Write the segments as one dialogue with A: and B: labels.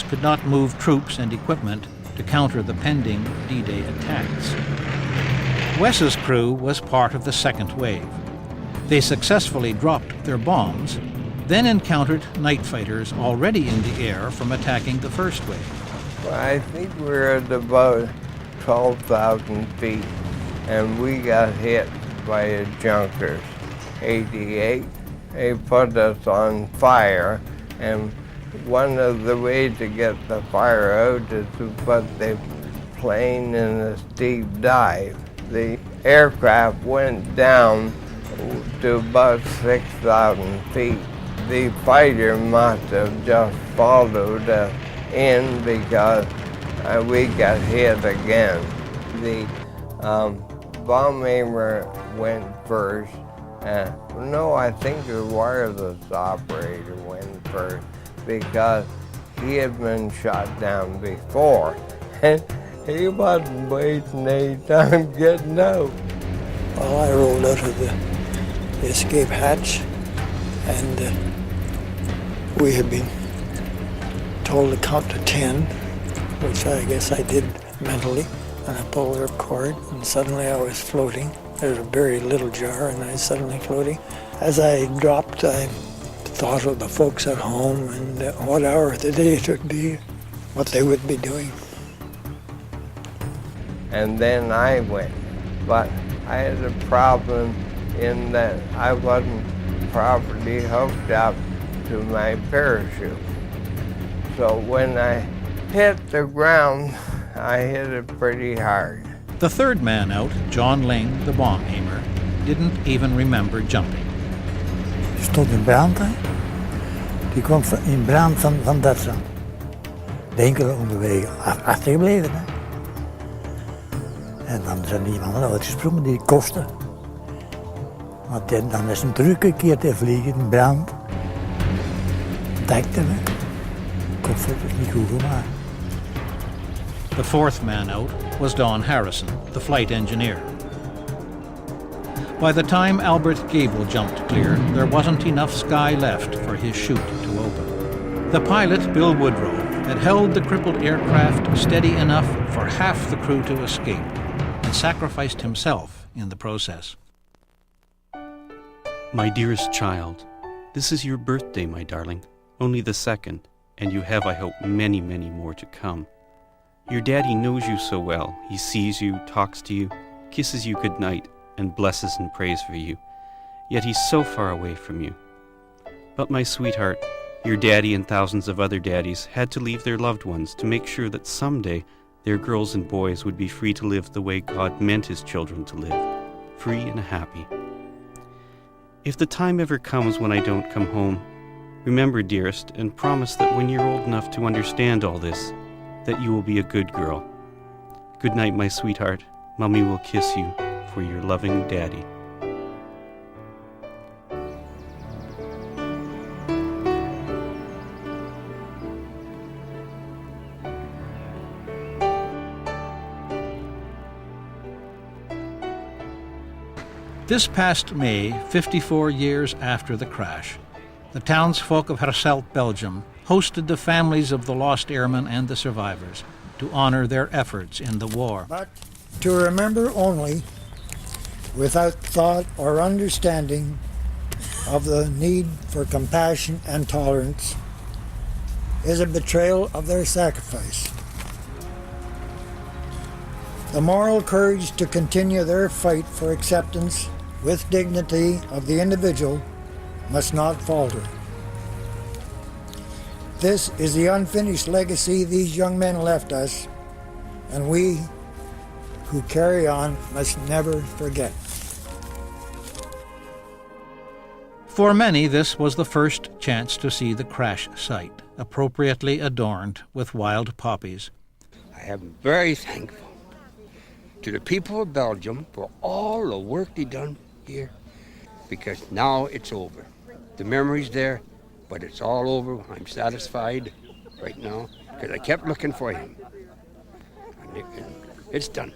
A: could not move troops and equipment to counter the pending D-Day attacks. Wes's crew was part of the second wave. They successfully dropped their bombs, then encountered night fighters already in the air from attacking the first wave.
B: Well, I think we're at about 12,000 feet, and we got hit by the Junkers, 88. They put us on fire, and one of the ways to get the fire out is to put the plane in a steep dive. The aircraft went down to about 6,000 feet. The fighter must have just followed us in because we got hit again. The bomb aimer went first. No, I think the wireless operator went first because he had been shot down before. And he wasn't wasting any time getting out.
C: Well, I rolled out of the escape hatch, and we had been told to count to 10, which I guess I did mentally, and I pulled the cord, and suddenly I was floating. There was a very little jar, and I was suddenly floating. As I dropped, I thought of the folks at home and what hour of the day it would be, what they would be doing.
B: And then I went, but I had a problem in that I wasn't properly hooked up to my parachute. So when I hit the ground, I hit it pretty hard.
A: The third man out, John Ling, the bomb aimer, didn't even remember jumping.
C: Er stond in brand, hè? Die kwam in brand van Duitsland. De enkele onderweg achtergebleven, hè? En dan zijn die mannen uitgesprongen, die kosten. Want dan is hem teruggekeerd te vliegen in brand. Dekte me. Kopfel is niet goed gemaakt.
A: The fourth man out was Don Harrison, the flight engineer. By the time Albert Gable jumped clear, there wasn't enough sky left for his chute to open. The pilot, Bill Woodrow, had held the crippled aircraft steady enough for half the crew to escape and sacrificed himself in the process.
D: My dearest child, this is your birthday, my darling, only the second, and you have, I hope, many, many more to come. Your daddy knows you so well. He sees you, talks to you, kisses you goodnight, and blesses and prays for you. Yet he's so far away from you. But my sweetheart, your daddy and thousands of other daddies had to leave their loved ones to make sure that someday their girls and boys would be free to live the way God meant his children to live, free and happy. If the time ever comes when I don't come home, remember, dearest, and promise that when you're old enough to understand all this, that you will be a good girl. Good night, my sweetheart. Mommy will kiss you for your loving daddy.
A: This past May, 54 years after the crash, the townsfolk of Hersselt, Belgium, hosted the families of the lost airmen and the survivors to honor their efforts in the war.
C: But to remember only, without thought or understanding of the need for compassion and tolerance, is a betrayal of their sacrifice. The moral courage to continue their fight for acceptance with dignity of the individual must not falter. This is the unfinished legacy these young men left us, and we who carry on must never forget.
A: For many, this was the first chance to see the crash site, appropriately adorned with wild poppies.
E: I am very thankful to the people of Belgium for all the work they done here, because now it's over. The memory's there, but it's all over. I'm satisfied right now because I kept looking for him. And it's done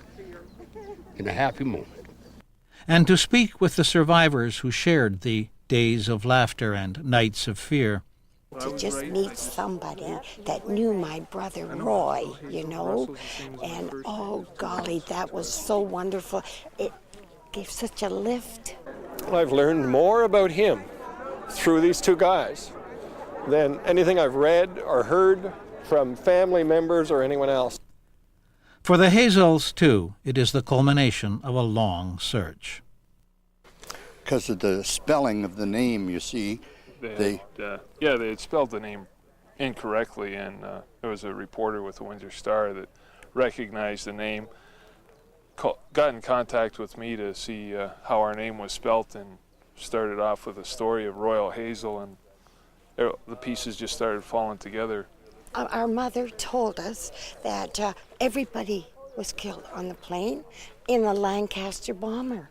E: in a happy moment.
A: And to speak with the survivors who shared the days of laughter and nights of fear,
F: To just meet somebody that knew my brother Roy, you know, and oh golly, that was so wonderful. It gave such a lift.
G: I've learned more about him through these two guys than anything I've read or heard from family members or anyone else.
A: For the Hazels, too, it is the culmination of a long search.
H: Because of the spelling of the name, you see,
I: they had spelled the name incorrectly, and there was a reporter with the Windsor Star that recognized the name, got in contact with me to see how our name was spelt, and started off with a story of Royal Hazel, and the pieces just started falling together.
F: Our mother told us that everybody was killed on the plane in a Lancaster bomber.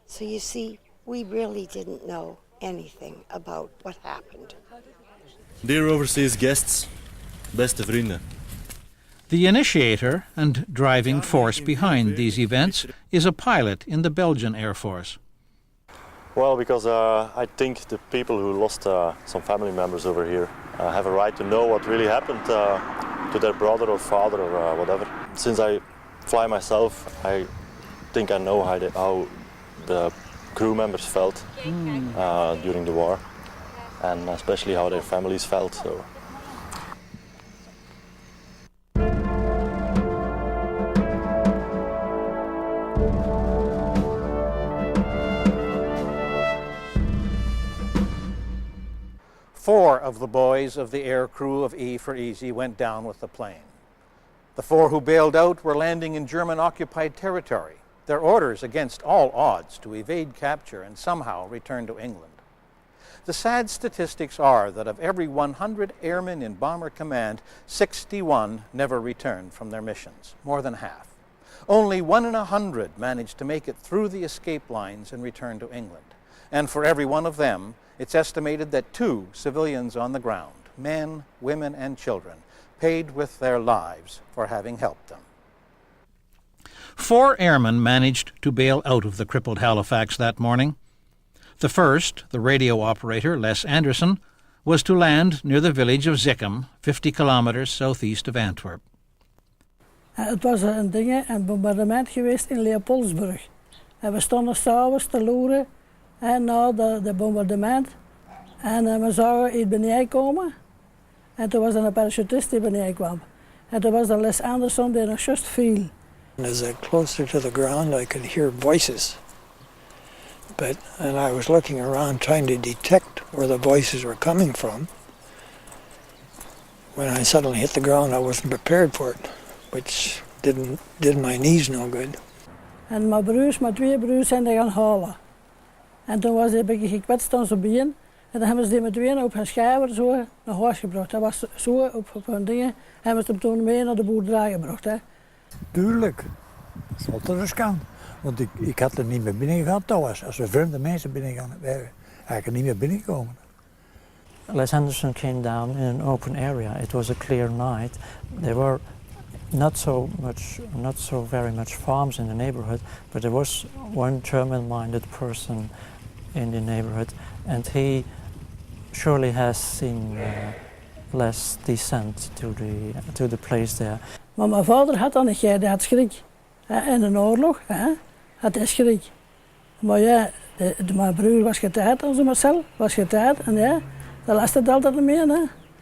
F: So you see, we really didn't know anything about what happened.
J: Dear overseas guests, beste vrienden.
A: The initiator and driving force behind these events is a pilot in the Belgian Air Force.
J: Well, because I think the people who lost some family members over here have a right to know what really happened to their brother or father or whatever. Since I fly myself, I think I know how the crew members felt during the war, and especially how their families felt. So.
A: Four of the boys of the air crew of E for Easy went down with the plane. The four who bailed out were landing in German-occupied territory, their orders against all odds to evade capture and somehow return to England. The sad statistics are that of every 100 airmen in Bomber Command, 61 never returned from their missions, more than half. Only 1 in 100 managed to make it through the escape lines and return to England. And for every one of them, it's estimated that 2 civilians on the ground, men, women, and children, paid with their lives for having helped them. 4 airmen managed to bail out of the crippled Halifax that morning. The first, the radio operator, Les Anderson, was to land near the village of Zichem, 50 kilometers southeast of Antwerp.
K: Het was een bombardement geweest in Leopoldsburg. En we stonden s'avonds te loeren na de bombardement. En we zagen iets beneden komen. En toen was er een parachutist die beneden kwam. En toen was er Les Anderson die nog juist viel.
C: As I closer to the ground, I could hear voices. And I was looking around trying to detect where the voices were coming from. When I suddenly hit the ground, I wasn't prepared for it, which did my knees no good.
K: En mijn 2 broers zijn die gaan halen. En toen was hij een beetje gekwetst aan zijn been. En dan hebben ze die met 2 op gaan schijven zo naar huis gebracht. Dat was zo op hun dingen. Hebben ze hem toen mee naar de boerderij gebracht. Hè.
C: Tuurlijk, dat zal toch eens kan. Want ik had er niet meer binnen gegaan trouwens. Als we vreemde mensen binnen gaan, wij eigenlijk niet meer binnenkomen.
L: Les Anderson came down in an open area. It was a clear night. There were not so very much farms in the neighborhood, but there was one German-minded person in the neighborhood, and he surely has seen Les descend to the place there.
K: Maar mijn vader had dat niet, die had schrik. In een oorlog had hij schrik. Maar ja, mijn broer was getrouwd, onze Marcel was getrouwd, en ja, dat lastte het altijd mee. Hè.